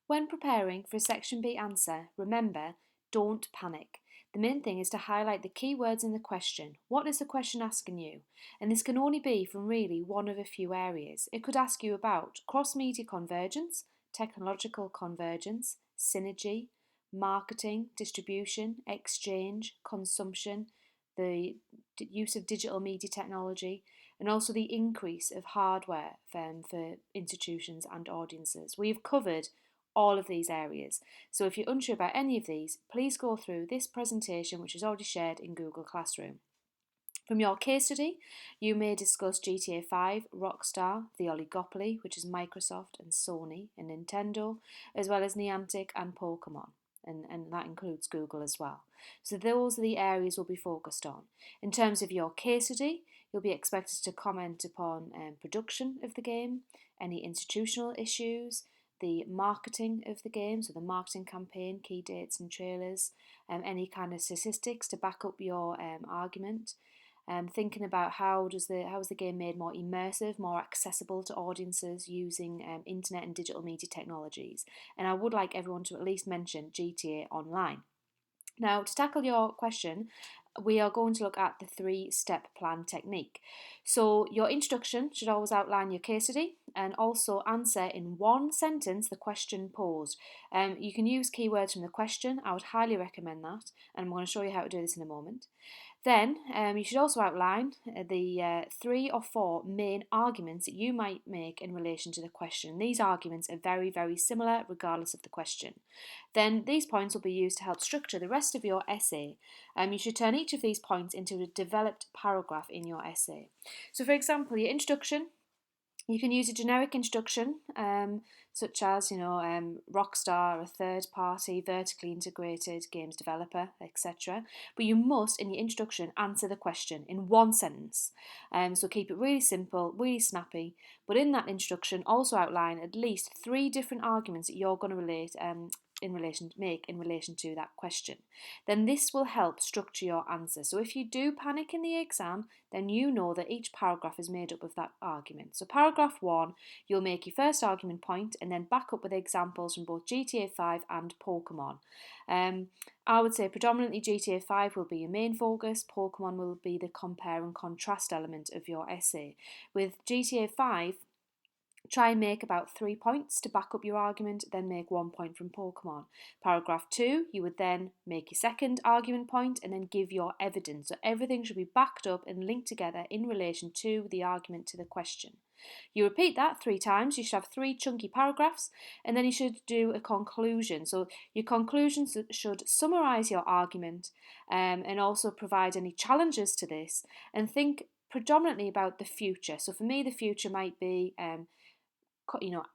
When preparing for a Section B answer, remember, don't panic. The main thing is to highlight the key words in the question. What is the question asking you? And this can only be from really one of a few areas. It could ask you about cross-media convergence, technological convergence, synergy, marketing, distribution, exchange, consumption, the use of digital media technology, and also the increase of hardware for institutions and audiences. We've covered all of these areas. So if you're unsure about any of these, please go through this presentation which is already shared in Google Classroom. From your case study, you may discuss GTA 5, Rockstar, the Oligopoly, which is Microsoft and Sony and Nintendo, as well as Niantic and Pokemon. And that includes Google as well. So those are the areas we'll be focused on. In terms of your case study, you'll be expected to comment upon production of the game, any institutional issues, the marketing of the game, so the marketing campaign, key dates and trailers, any kind of statistics to back up your argument. Thinking about how is the game made more immersive, more accessible to audiences using internet and digital media technologies. And I would like everyone to at least mention GTA Online. Now, to tackle your question, we are going to look at the 3-step plan technique. So your introduction should always outline your case study and also answer in one sentence the question posed. You can use keywords from the question. I would highly recommend that, and I'm going to show you how to do this in a moment. Then you should also outline the 3 or 4 main arguments that you might make in relation to the question. These arguments are very, very similar regardless of the question. Then these points will be used to help structure the rest of your essay. You should turn each of these points into a developed paragraph in your essay. So for example, your introduction, you can use a generic introduction, such as, Rockstar, a third-party, vertically integrated games developer, etc. But you must, in your introduction, answer the question in one sentence. So keep it really simple, really snappy. But in that introduction, also outline at least 3 different arguments that you're going to make in relation to that question. Then this will help structure your answer. So if you do panic in the exam, then you know that each paragraph is made up of that argument. So paragraph 1, you'll make your first argument point and then back up with examples from both GTA 5 and Pokemon. I would say predominantly GTA 5 will be your main focus, Pokemon will be the compare and contrast element of your essay. With GTA 5, try and make about 3 points to back up your argument, then make 1 point from Pokemon. Paragraph 2, you would then make your second argument point and then give your evidence. So everything should be backed up and linked together in relation to the argument to the question. You repeat that 3 times, you should have 3 chunky paragraphs, and then you should do a conclusion. So your conclusion should summarise your argument and also provide any challenges to this, and think predominantly about the future. So for me, the future might be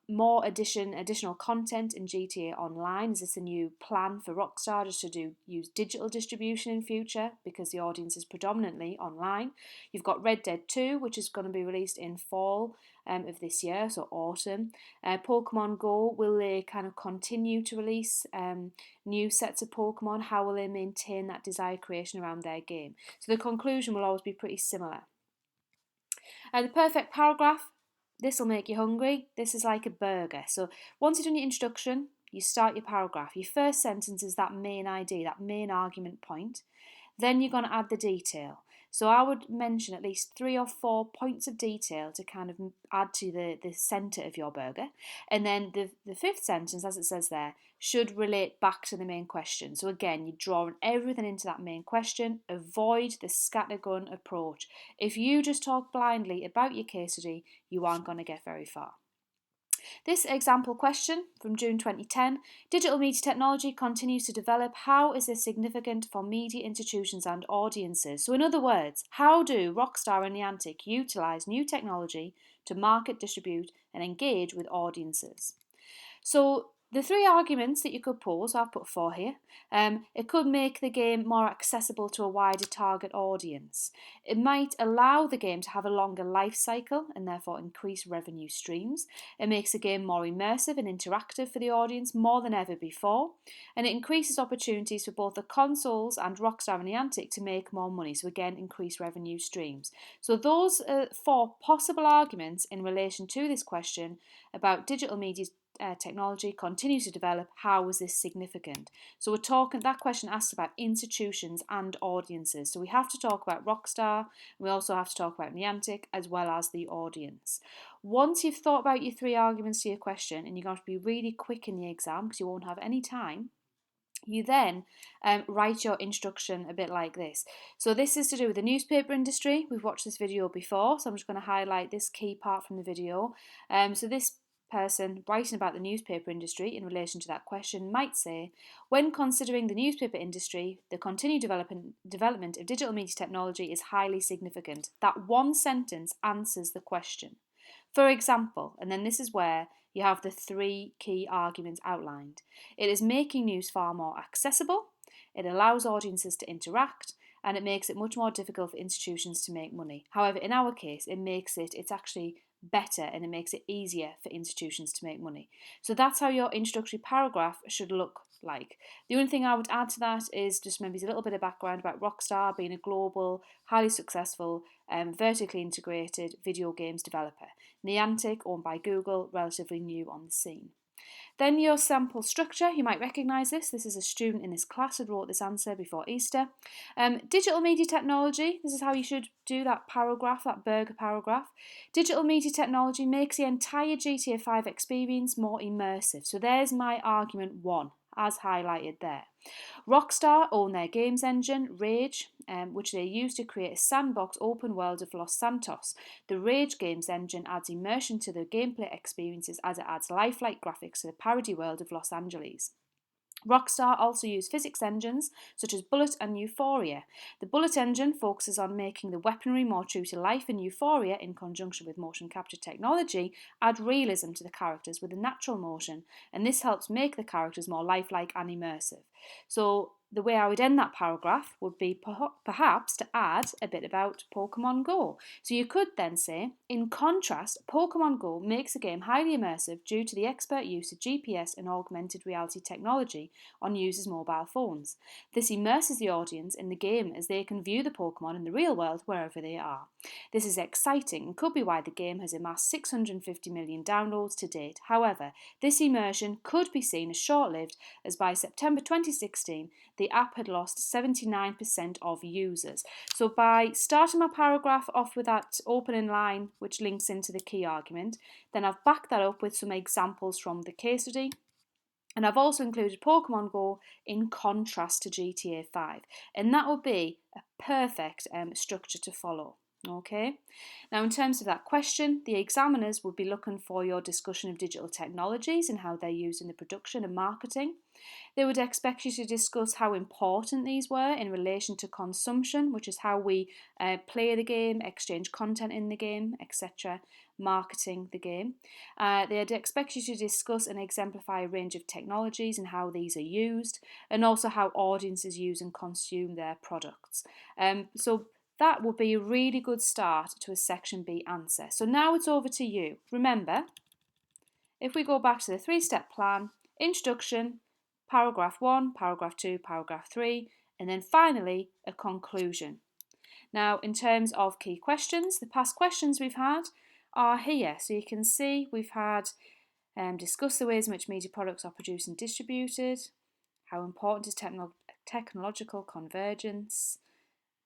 more additional content in GTA Online. Is this a new plan for Rockstar just to use digital distribution in future because the audience is predominantly online? You've got Red Dead 2, which is going to be released in fall of this year, so autumn. Pokemon Go, will they kind of continue to release new sets of Pokemon? How will they maintain that desired creation around their game? So the conclusion will always be pretty similar. The perfect paragraph, this will make you hungry. This is like a burger. So once you've done your introduction, you start your paragraph. Your first sentence is that main idea, that main argument point. Then you're going to add the detail. So I would mention at least 3 or 4 points of detail to kind of add to the centre of your burger. And then the 5th sentence, as it says there, should relate back to the main question. So again, you're drawing everything into that main question. Avoid the scattergun approach. If you just talk blindly about your case study, you aren't going to get very far. This example question from June 2010, digital media technology continues to develop. How is this significant for media institutions and audiences? So in other words, how do Rockstar and Niantic utilise new technology to market, distribute and engage with audiences? So the 3 arguments that you could pose, I've put 4 here. It could make the game more accessible to a wider target audience. It might allow the game to have a longer life cycle and therefore increase revenue streams. It makes the game more immersive and interactive for the audience more than ever before. And it increases opportunities for both the consoles and Rockstar and Niantic to make more money. So again, increase revenue streams. So those are 4 possible arguments in relation to this question about digital media technology continues to develop, how is this significant? So we're talking, that question asks about institutions and audiences. So we have to talk about Rockstar, we also have to talk about Niantic, as well as the audience. Once you've thought about your 3 arguments to your question, and you're going to be really quick in the exam because you won't have any time, you then write your instruction a bit like this. So this is to do with the newspaper industry. We've watched this video before, so I'm just going to highlight this key part from the video. So this person writing about the newspaper industry in relation to that question might say, when considering the newspaper industry, the continued development of digital media technology is highly significant. That one sentence answers the question. For example, and then this is where you have the 3 key arguments outlined. It is making news far more accessible, it allows audiences to interact, and it makes it much more difficult for institutions to make money. However, in our case, it's actually better and it makes it easier for institutions to make money. So that's how your introductory paragraph should look like. The only thing I would add to that is just maybe a little bit of background about Rockstar being a global, highly successful, vertically integrated video games developer. Niantic, owned by Google, relatively new on the scene. Then your sample structure, you might recognise this. This is a student in this class who wrote this answer before Easter. Digital media technology, this is how you should do that paragraph, that burger paragraph. Digital media technology makes the entire GTA 5 experience more immersive. So there's my argument 1, as highlighted there. Rockstar own their games engine, Rage, which they use to create a sandbox open world of Los Santos. The Rage games engine adds immersion to the gameplay experiences as it adds lifelike graphics to the parody world of Los Angeles. Rockstar also use physics engines such as Bullet and Euphoria. The Bullet engine focuses on making the weaponry more true to life, and Euphoria, in conjunction with motion capture technology, add realism to the characters with a natural motion, and this helps make the characters more lifelike and immersive. So the way I would end that paragraph would be perhaps to add a bit about Pokemon Go. So you could then say, in contrast, Pokemon Go makes the game highly immersive due to the expert use of GPS and augmented reality technology on users' mobile phones. This immerses the audience in the game as they can view the Pokemon in the real world wherever they are. This is exciting and could be why the game has amassed 650 million downloads to date. However, this immersion could be seen as short-lived, as by September 2016, the app had lost 79% of users. So by starting my paragraph off with that opening line, which links into the key argument, then I've backed that up with some examples from the case study. And I've also included Pokemon Go in contrast to GTA 5. And that would be a perfect structure to follow. Okay, now in terms of that question, the examiners would be looking for your discussion of digital technologies and how they're used in the production and marketing. They would expect you to discuss how important these were in relation to consumption, which is how we play the game, exchange content in the game, etc., marketing the game. They'd expect you to discuss and exemplify a range of technologies and how these are used, and also how audiences use and consume their products. So that would be a really good start to a Section B answer. So now it's over to you. Remember, if we go back to the 3-step plan, introduction, paragraph 1, paragraph 2, paragraph 3, and then finally a conclusion. Now, in terms of key questions, the past questions we've had are here. So you can see we've had discuss the ways in which media products are produced and distributed, how important is technological convergence,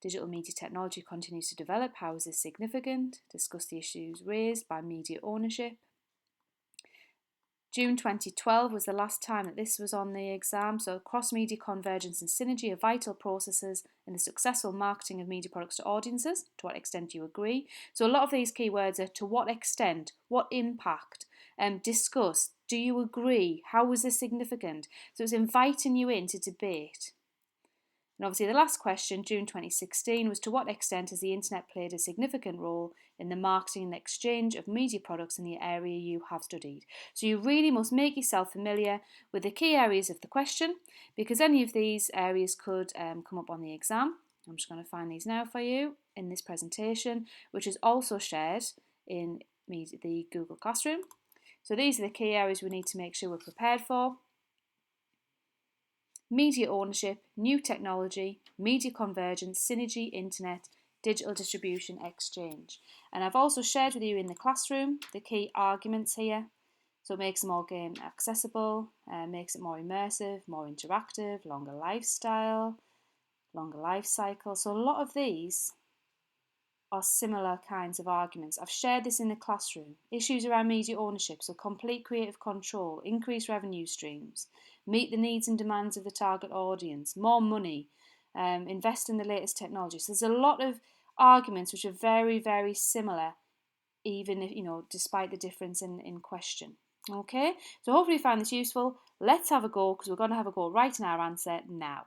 digital media technology continues to develop, how is this significant, discuss the issues raised by media ownership. June 2012 was the last time that this was on the exam, so cross-media convergence and synergy are vital processes in the successful marketing of media products to audiences. To what extent do you agree? So a lot of these keywords are to what extent, what impact, discuss, do you agree, how was this significant? So it's inviting you into debate. And obviously the last question, June 2016, was to what extent has the internet played a significant role in the marketing and exchange of media products in the area you have studied? So you really must make yourself familiar with the key areas of the question, because any of these areas could come up on the exam. I'm just going to find these now for you in this presentation, which is also shared in the Google Classroom. So these are the key areas we need to make sure we're prepared for. Media ownership, new technology, media convergence, synergy, internet, digital distribution, exchange. And I've also shared with you in the classroom the key arguments here. So it makes a more game accessible, makes it more immersive, more interactive, longer lifestyle, longer life cycle. So a lot of these are similar kinds of arguments. I've shared this in the classroom. Issues around media ownership, so complete creative control, increased revenue streams, meet the needs and demands of the target audience, more money, invest in the latest technology. So there's a lot of arguments which are very, very similar, even if, despite the difference in question. Okay, so hopefully you find this useful. Let's have a go, because we're going to have a go writing our answer now.